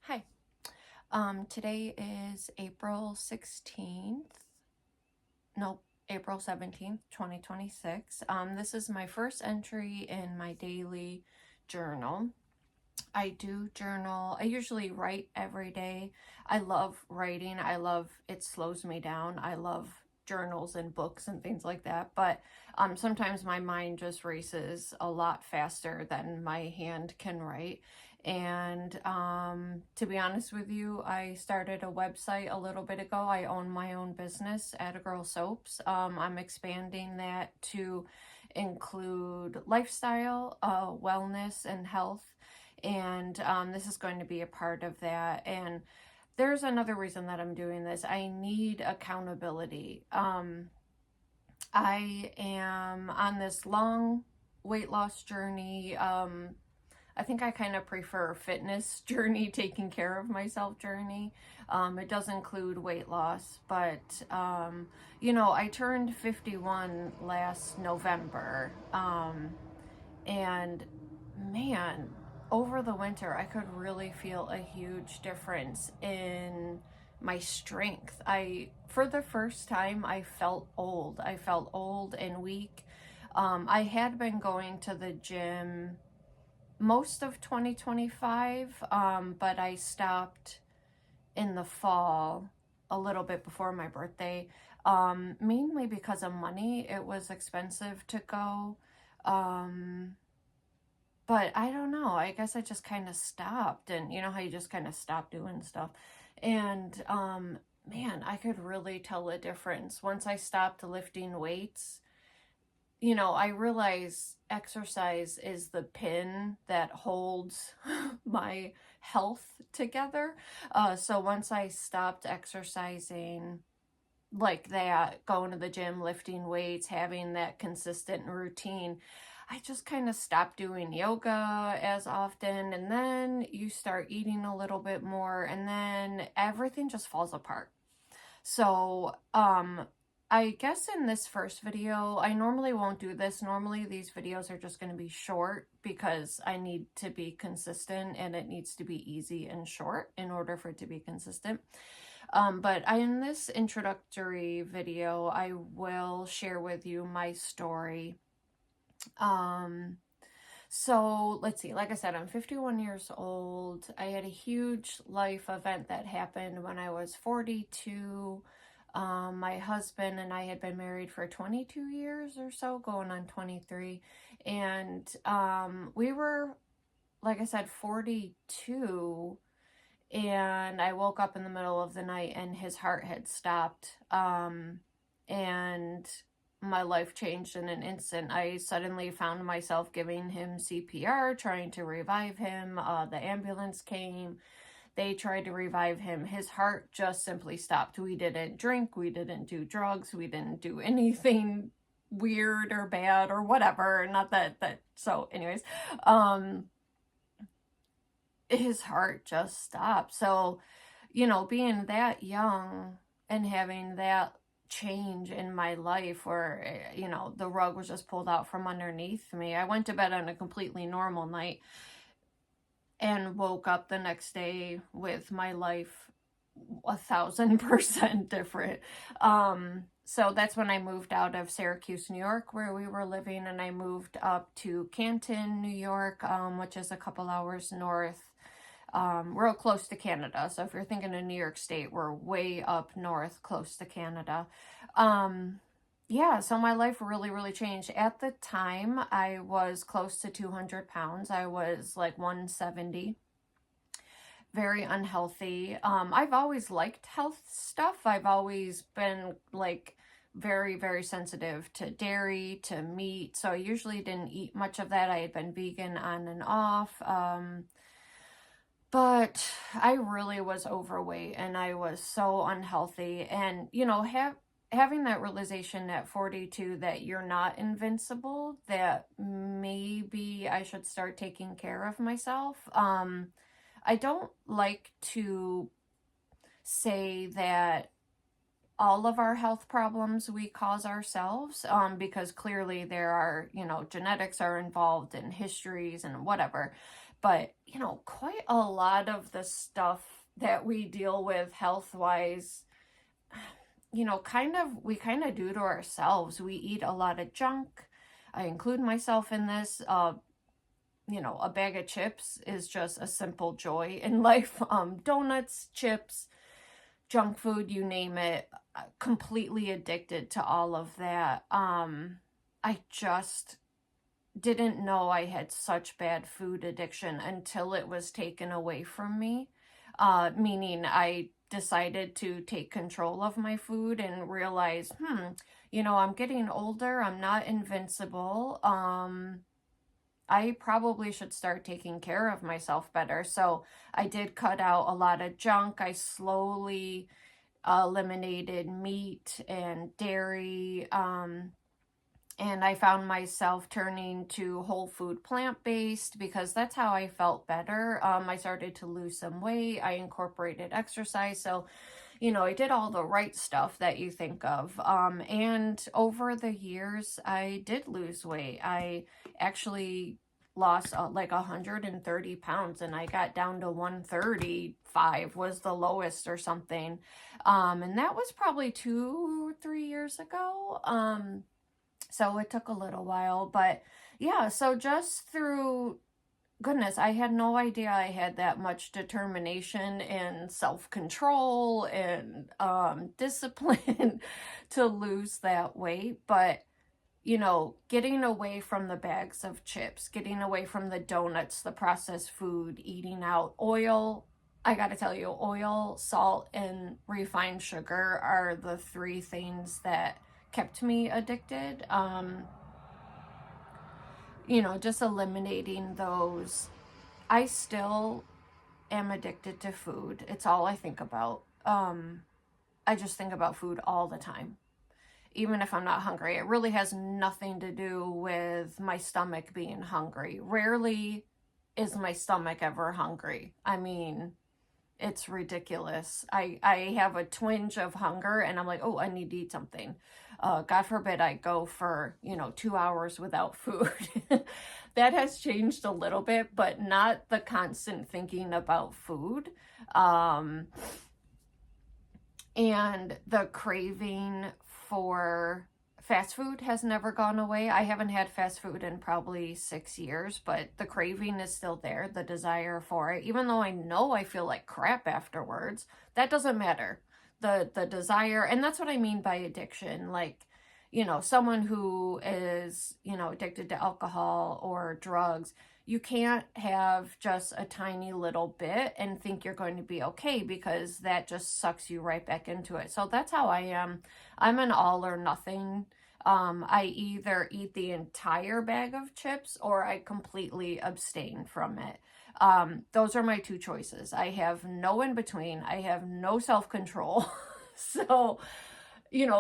Hi. Today is April 16th. Nope, April 17th, 2026. This is my first entry in my daily journal. I do journal. I usually write every day. I love writing. It slows me down. I love journals and books and things like that. But sometimes my mind just races a lot faster than my hand can write. And to be honest with you, I started a website a little bit ago. I own my own business, At a Girl Soaps. I'm expanding that to include lifestyle, wellness, and health. And this is going to be a part of that. And there's another reason that I'm doing this. I need accountability. I am on this long weight loss journey. I think I kind of prefer fitness journey, taking care of myself journey. It does include weight loss, but I turned 51 last November. And man, over the winter, I could really feel a huge difference in my strength. For the first time, I felt old. I felt old and weak. I had been going to the gym most of 2025, but I stopped in the fall, a little bit before my birthday, mainly because of money. It was expensive to go. But I don't know. I guess I just kind of stopped, and you know how you just kind of stop doing stuff. And man, I could really tell a difference once I stopped lifting weights. I realize exercise is the pin that holds my health together. So once I stopped exercising like that, going to the gym, lifting weights, having that consistent routine, I just kind of stopped doing yoga as often. And then you start eating a little bit more, and then everything just falls apart. So, I guess in this first video, I normally won't do this. Normally these videos are just going to be short because I need to be consistent, and it needs to be easy and short in order for it to be consistent. But in this introductory video, I will share with you my story. So let's see, like I said, I'm 51 years old. I had a huge life event that happened when I was 42. My husband and I had been married for 22 years or so, going on 23. And we were, like I said, 42. And I woke up in the middle of the night and his heart had stopped. And my life changed in an instant. I suddenly found myself giving him CPR, trying to revive him. The ambulance came. They tried to revive him. His heart just simply stopped. We didn't drink. We didn't do drugs. We didn't do anything weird or bad or whatever. Not that. So anyways, his heart just stopped. So, being that young and having that change in my life where, the rug was just pulled out from underneath me. I went to bed on a completely normal night and woke up the next day with my life 1,000% different. So that's when I moved out of Syracuse, New York, where we were living, and I moved up to Canton, New York, which is a couple hours north, real close to Canada. So if you're thinking of New York State, we're way up north, close to Canada. Yeah, so my life really, really changed. At the time, I was close to 200 pounds. I was like 170. Very unhealthy. I've always liked health stuff. I've always been like very, very sensitive to dairy, to meat. So I usually didn't eat much of that. I had been vegan on and off. But I really was overweight and I was so unhealthy. And, having that realization at 42 that you're not invincible, that maybe I should start taking care of myself. I don't like to say that all of our health problems we cause ourselves, because clearly there are, genetics are involved and histories and whatever. But, quite a lot of the stuff that we deal with health-wise, we kind of do to ourselves. We eat a lot of junk. I include myself in this. A bag of chips is just a simple joy in life. Donuts, chips, junk food, you name it, completely addicted to all of that. I just didn't know I had such bad food addiction until it was taken away from me. Meaning I decided to take control of my food and realize, I'm getting older. I'm not invincible. I probably should start taking care of myself better. So I did cut out a lot of junk. I slowly eliminated meat and dairy. And I found myself turning to whole food plant-based because that's how I felt better. I started to lose some weight. I incorporated exercise. So, I did all the right stuff that you think of. And over the years, I did lose weight. I actually lost like 130 pounds, and I got down to 135 was the lowest or something. And that was probably 2 or 3 years ago. So it took a little while, but yeah, so just through, goodness, I had no idea I had that much determination and self-control and discipline to lose that weight. But, getting away from the bags of chips, getting away from the donuts, the processed food, eating out, oil. I gotta tell you, oil, salt, and refined sugar are the three things that kept me addicted. Just eliminating those. I still am addicted to food. It's all I think about. I just think about food all the time, even if I'm not hungry. It really has nothing to do with my stomach being hungry. Rarely is my stomach ever hungry. I mean, it's ridiculous. I have a twinge of hunger and I'm like, oh, I need to eat something. God forbid I go for, 2 hours without food. That has changed a little bit, but not the constant thinking about food. And the craving for fast food has never gone away. I haven't had fast food in probably 6 years, but the craving is still there, the desire for it. Even though I know I feel like crap afterwards, that doesn't matter. The desire, and that's what I mean by addiction. Like, someone who is, addicted to alcohol or drugs, you can't have just a tiny little bit and think you're going to be okay, because that just sucks you right back into it. So that's how I am. I'm an all or nothing. I either eat the entire bag of chips or I completely abstain from it. Those are my two choices. I have no in between. I have no self-control. So,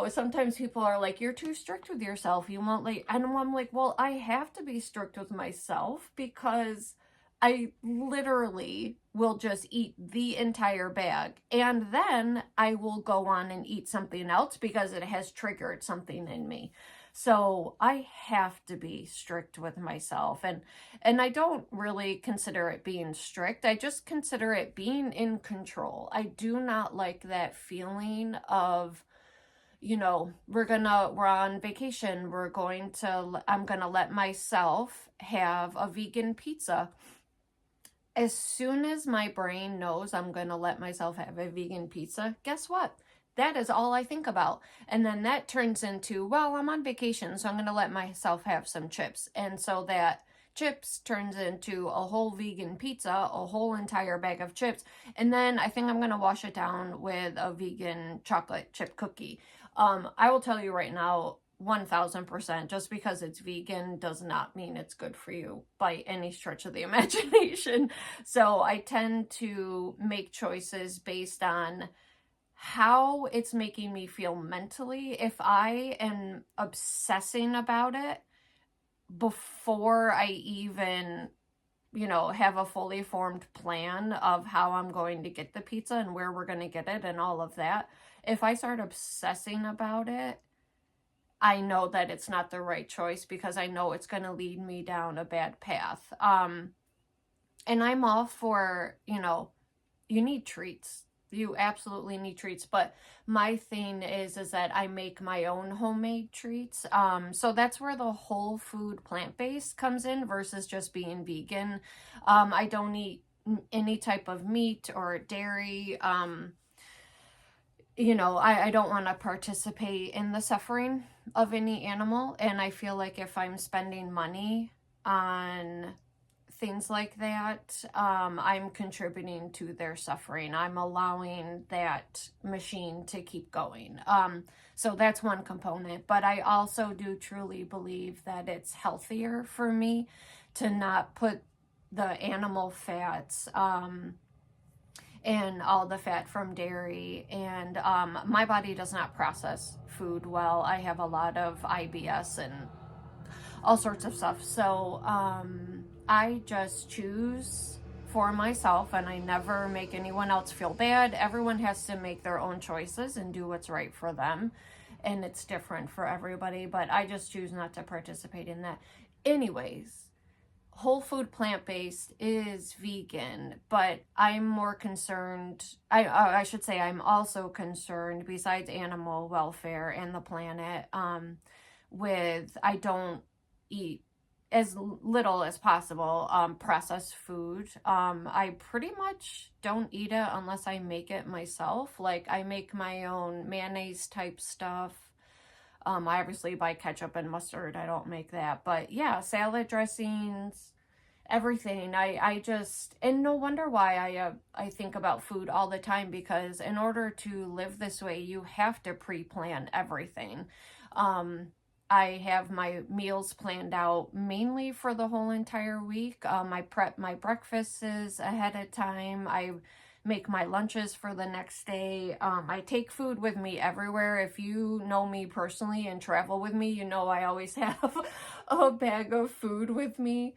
sometimes people are like, you're too strict with yourself. You won't like, and I'm like, well, I have to be strict with myself because I literally will just eat the entire bag. And then I will go on and eat something else because it has triggered something in me. So I have to be strict with myself. And I don't really consider it being strict. I just consider it being in control. I do not like that feeling of, we're on vacation. I'm going to let myself have a vegan pizza. As soon as my brain knows I'm going to let myself have a vegan pizza, guess what? That is all I think about. And then that turns into, well, I'm on vacation, so I'm going to let myself have some chips. And so that chips turns into a whole vegan pizza, a whole entire bag of chips. And then I think I'm going to wash it down with a vegan chocolate chip cookie. I will tell you right now, 1000%, just because it's vegan does not mean it's good for you by any stretch of the imagination. So I tend to make choices based on how it's making me feel mentally. If I am obsessing about it before I even, have a fully formed plan of how I'm going to get the pizza and where we're going to get it and all of that, if I start obsessing about it, I know that it's not the right choice because I know it's going to lead me down a bad path. And I'm all for, you need treats. You absolutely need treats. But my thing is that I make my own homemade treats. So that's where the whole food plant-based comes in versus just being vegan. I don't eat any type of meat or dairy. I don't want to participate in the suffering of any animal. And I feel like if I'm spending money on things like that, I'm contributing to their suffering. I'm allowing that machine to keep going. So that's one component. But I also do truly believe that it's healthier for me to not put the animal fats, and all the fat from dairy. And my body does not process food well. I have a lot of IBS and all sorts of stuff. So I just choose for myself, and I never make anyone else feel bad. Everyone has to make their own choices and do what's right for them. And it's different for everybody, but I just choose not to participate in that. Anyways, whole food plant-based is vegan, but I'm more concerned, I should say I'm also concerned, besides animal welfare and the planet, with I don't eat as little as possible processed food. I pretty much don't eat it unless I make it myself. Like I make my own mayonnaise type stuff. I obviously buy ketchup and mustard. I don't make that. But yeah, salad dressings, everything. I just, and no wonder why I think about food all the time, because in order to live this way, you have to pre-plan everything. I have my meals planned out mainly for the whole entire week. I prep my breakfasts ahead of time. I make my lunches for the next day. I take food with me everywhere. If you know me personally and travel with me, you know I always have a bag of food with me.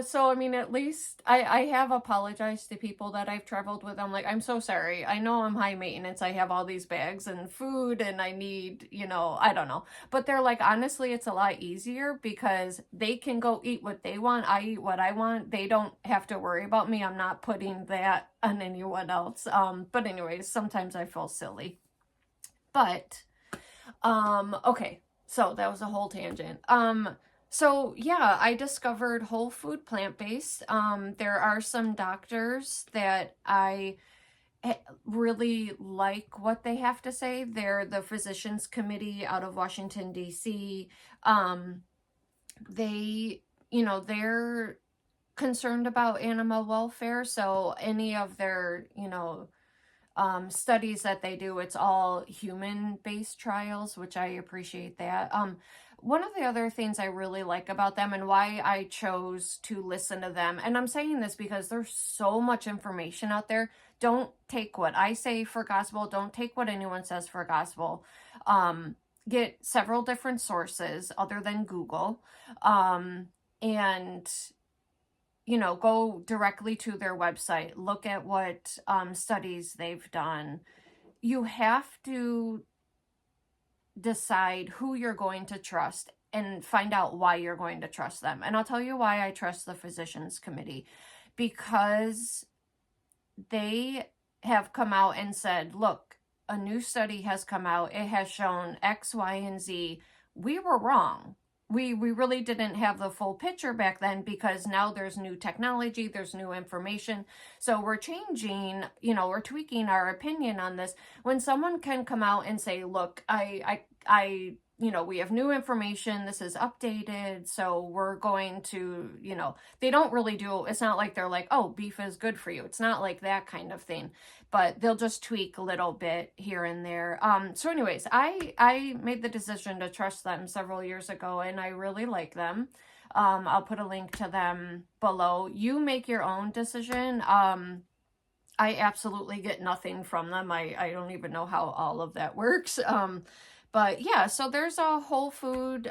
So I mean, at least I have apologized to people that I've traveled with. I'm like, I'm so sorry. I know I'm high maintenance. I have all these bags and food and I need, I don't know. But they're like, honestly, it's a lot easier because they can go eat what they want. I eat what I want. They don't have to worry about me. I'm not putting that on anyone else. But anyways, sometimes I feel silly. But, okay. So that was a whole tangent. So yeah, I discovered whole food plant-based. There are some doctors that I really like what they have to say. They're the Physicians Committee out of Washington, D.C. They're concerned about animal welfare. So any of their, studies that they do, it's all human-based trials, which I appreciate that. One of the other things I really like about them and why I chose to listen to them, and I'm saying this because there's so much information out there. Don't take what I say for gospel. Don't take what anyone says for gospel. Get several different sources other than Google, and go directly to their website, look at what studies they've done. You have to decide who you're going to trust and find out why you're going to trust them. And I'll tell you why I trust the Physicians Committee, because they have come out and said, look, a new study has come out. It has shown X, Y, and Z. We were wrong. We really didn't have the full picture back then, because now there's new technology, there's new information. So we're changing, we're tweaking our opinion on this. When someone can come out and say, look, we have new information, this is updated, so we're going to, they don't really do, it's not like they're like, oh, beef is good for you. It's not like that kind of thing, but they'll just tweak a little bit here and there. So anyways, I made the decision to trust them several years ago, and I really like them. I'll put a link to them below. You make your own decision. I absolutely get nothing from them. I don't even know how all of that works. But yeah, so there's a whole food,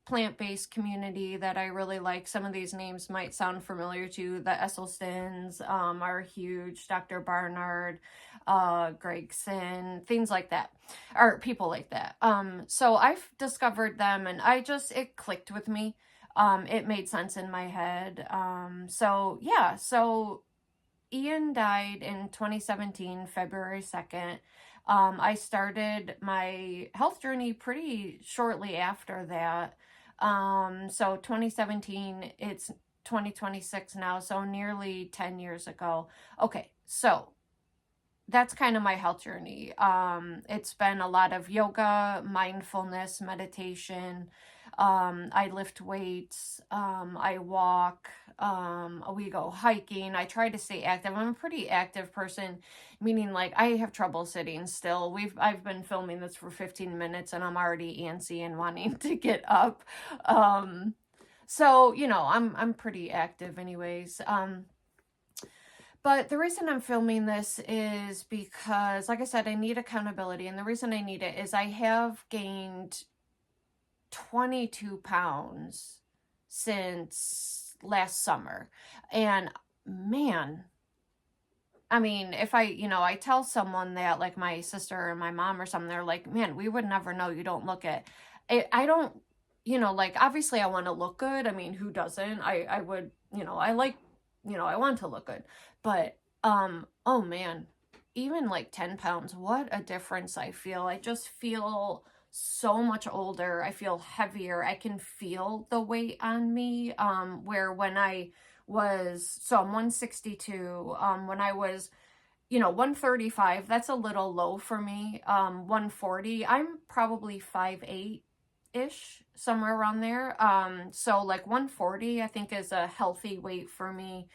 plant-based community that I really like. Some of these names might sound familiar to you. The Esselstyns are huge. Dr. Barnard, Gregson, things like that, or people like that. So I've discovered them, and it clicked with me. it made sense in my head. So yeah, so Ian died in 2017, February 2nd. I started my health journey pretty shortly after that. So 2017, it's 2026 now, so nearly 10 years ago. Okay, so that's kind of my health journey. It's been a lot of yoga, mindfulness, meditation. I lift weights. I walk. We go hiking. I try to stay active. I'm a pretty active person, meaning like I have trouble sitting still. I've been filming this for 15 minutes and I'm already antsy and wanting to get up. So, you know, I'm pretty active anyways. But the reason I'm filming this is because, like I said, I need accountability. And the reason I need it is I have gained 22 pounds since last summer. And man, I mean, if I tell someone that, like my sister or my mom or something, they're like, man, we would never know. You don't look it. I don't, like, obviously I want to look good. I mean, who doesn't? I would, I like, I want to look good. But, oh man, even like 10 pounds, what a difference I feel. I just feel so much older. I feel heavier. I can feel the weight on me. Where when so I'm 162, when I was, 135, that's a little low for me. 140, I'm probably 5'8" ish, somewhere around there. So like 140, I think is a healthy weight for me.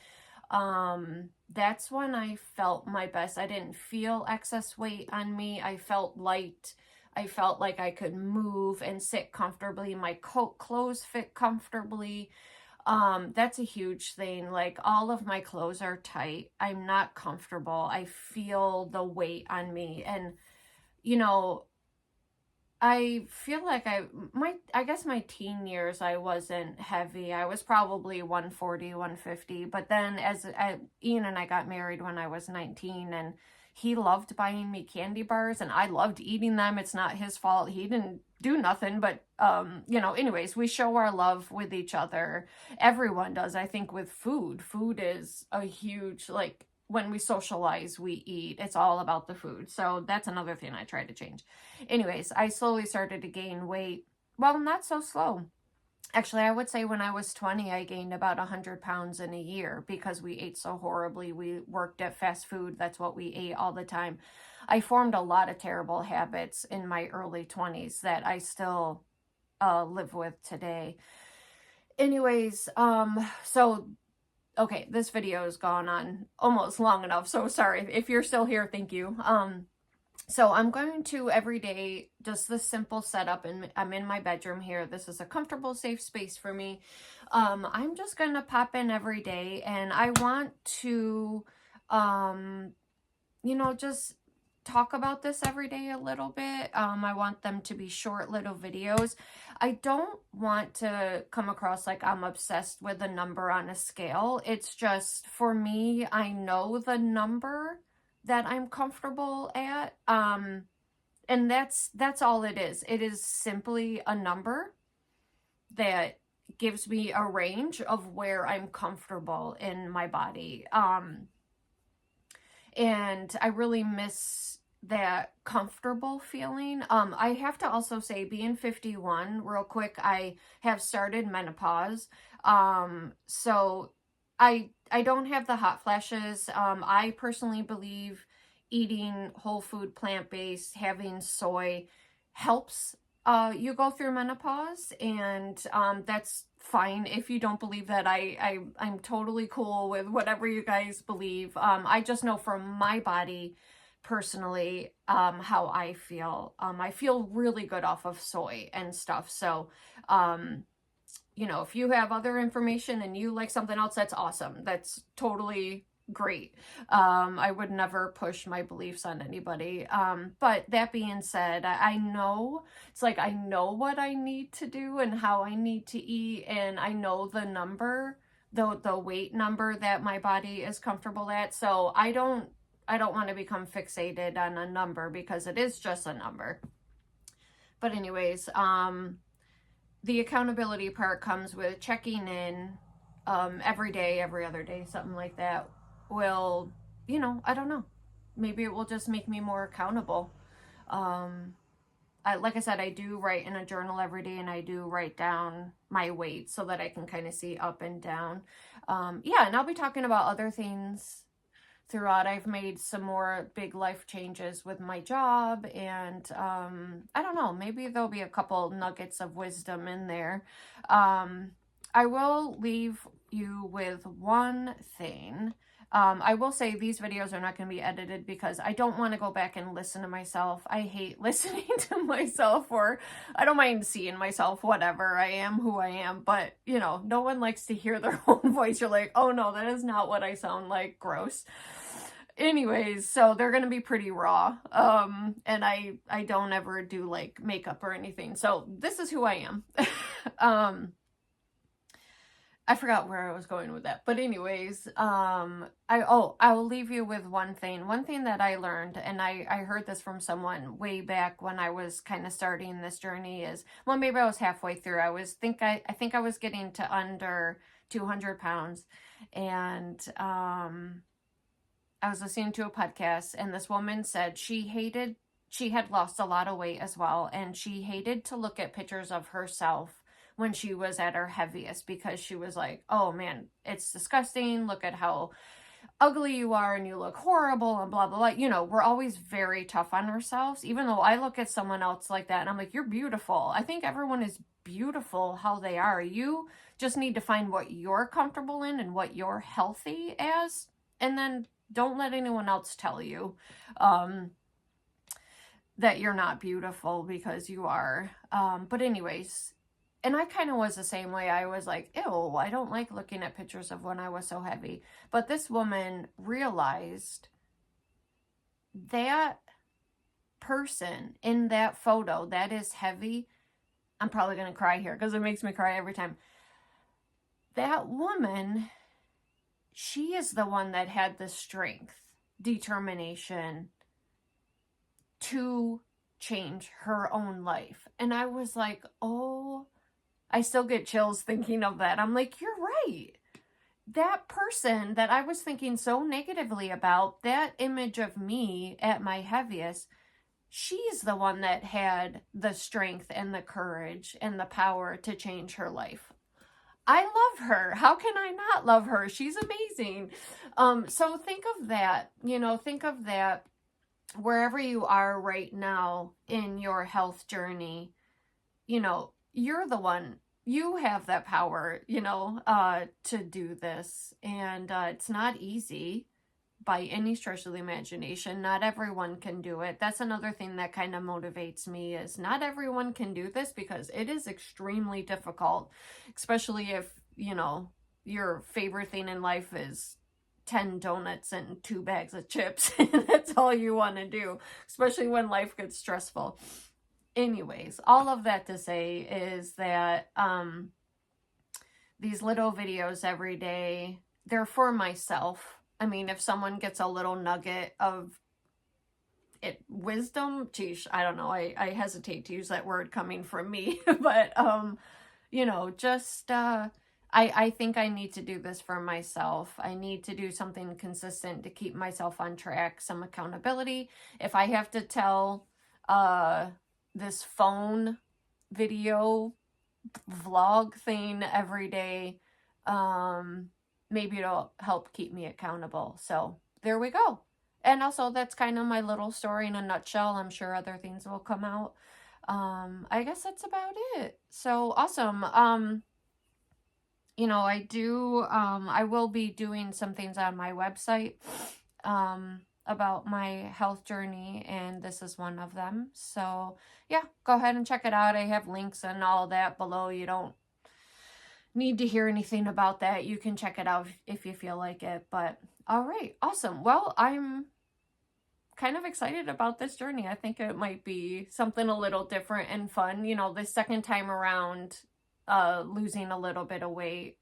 That's when I felt my best. I didn't feel excess weight on me. I felt light. I felt like I could move and sit comfortably. My clothes fit comfortably. That's a huge thing. Like, all of my clothes are tight. I'm not comfortable. I feel the weight on me. And, I feel like I guess my teen years, I wasn't heavy. I was probably 140, 150. But then Ian and I got married when I was 19, and he loved buying me candy bars and I loved eating them. It's not his fault. He didn't do nothing, but, anyways, we show our love with each other. Everyone does, I think, with food. Food is a huge, like, when we socialize, we eat. It's all about the food. So that's another thing I try to change. Anyways, I slowly started to gain weight. Well, not so slow. Actually, I would say when I was 20, I gained about 100 pounds in a year because we ate so horribly. We worked at fast food. That's what we ate all the time. I formed a lot of terrible habits in my early 20s that I still live with today. Anyways, so okay, this video has gone on almost long enough, so sorry. If you're still here, thank you. So I'm going to every day, just this simple setup, and I'm in my bedroom here. This is a comfortable, safe space for me. I'm just going to pop in every day, and I want to, just talk about this every day a little bit. I want them to be short little videos. I don't want to come across like I'm obsessed with a number on a scale. It's just, for me, I know the number that I'm comfortable at. And that's all it is. It is simply a number that gives me a range of where I'm comfortable in my body. And I really miss that comfortable feeling. I have to also say, being 51, real quick, I have started menopause. So I don't have the hot flashes. I personally believe eating whole food, plant-based, having soy helps you go through menopause, and that's fine if you don't believe that. I'm totally cool with whatever you guys believe. I just know from my body personally how I feel. I feel really good off of soy and stuff. So if you have other information and you like something else, that's awesome. That's totally great. I would never push my beliefs on anybody. But that being said, I know, it's like, I know what I need to do and how I need to eat, and I know the number, the weight number that my body is comfortable at. So I don't want to become fixated on a number, because it is just a number. But anyways, the accountability part comes with checking in every day, every other day, something like that will, I don't know. Maybe it will just make me more accountable. Like I said, I do write in a journal every day, and I do write down my weight so that I can kind of see up and down. Yeah, and I'll be talking about other things throughout. I've made some more big life changes with my job, and I don't know, maybe there'll be a couple nuggets of wisdom in there. I will leave you with one thing. I will say these videos are not going to be edited because I don't want to go back and listen to myself. I hate listening to myself, or I don't mind seeing myself, whatever. I am who I am, but no one likes to hear their own voice. You're like, oh no, that is not what I sound like. Gross. Anyways, so they're going to be pretty raw. And I don't ever do like makeup or anything. So this is who I am. I forgot where I was going with that. But anyways, I will leave you with one thing. One thing that I learned, and I heard this from someone way back when I was kind of starting this journey is, well, maybe I was halfway through. I think I was getting to under 200 pounds. And I was listening to a podcast, and this woman said she had lost a lot of weight as well. And she hated to look at pictures of herself when she was at her heaviest, because she was like, oh man, it's disgusting. Look at how ugly you are, and you look horrible, and blah, blah, blah. We're always very tough on ourselves, even though I look at someone else like that and I'm like, you're beautiful. I think everyone is beautiful how they are. You just need to find what you're comfortable in and what you're healthy as. And then don't let anyone else tell you that you're not beautiful, because you are. But anyways, and I kind of was the same way. I was like, ew, I don't like looking at pictures of when I was so heavy. But this woman realized that person in that photo that is heavy, I'm probably going to cry here because it makes me cry every time. That woman, she is the one that had the strength, determination to change her own life. And I was like, oh, I still get chills thinking of that. I'm like, you're right. That person that I was thinking so negatively about, that image of me at my heaviest, she's the one that had the strength and the courage and the power to change her life. I love her. How can I not love her? She's amazing. So think of that, think of that wherever you are right now in your health journey. You're the one, you have that power, to do this. And it's not easy by any stretch of the imagination. Not everyone can do it. That's another thing that kind of motivates me, is not everyone can do this, because it is extremely difficult, especially if, your favorite thing in life is 10 donuts and 2 bags of chips. That's all you want to do, especially when life gets stressful. Anyways, all of that to say is that these little videos every day, they're for myself. I mean, if someone gets a little nugget of wisdom, geez, I don't know. I hesitate to use that word coming from me, but just I think I need to do this for myself. I need to do something consistent to keep myself on track, some accountability. If I have to tell this phone video vlog thing every day, maybe it'll help keep me accountable. So there we go. And also, that's kind of my little story in a nutshell. I'm sure other things will come out. I guess that's about it. So awesome. I will be doing some things on my website about my health journey, and this is one of them. So yeah, go ahead and check it out. I have links and all that below. You don't need to hear anything about that. You can check it out if you feel like it. But all right, awesome. Well, I'm kind of excited about this journey. I think it might be something a little different and fun. The second time around, losing a little bit of weight.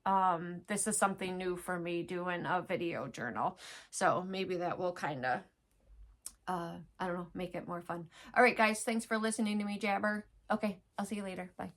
This is something new for me, doing a video journal. So maybe that will kind of, I don't know, make it more fun. All right, guys, thanks for listening to me jabber. Okay, I'll see you later. Bye.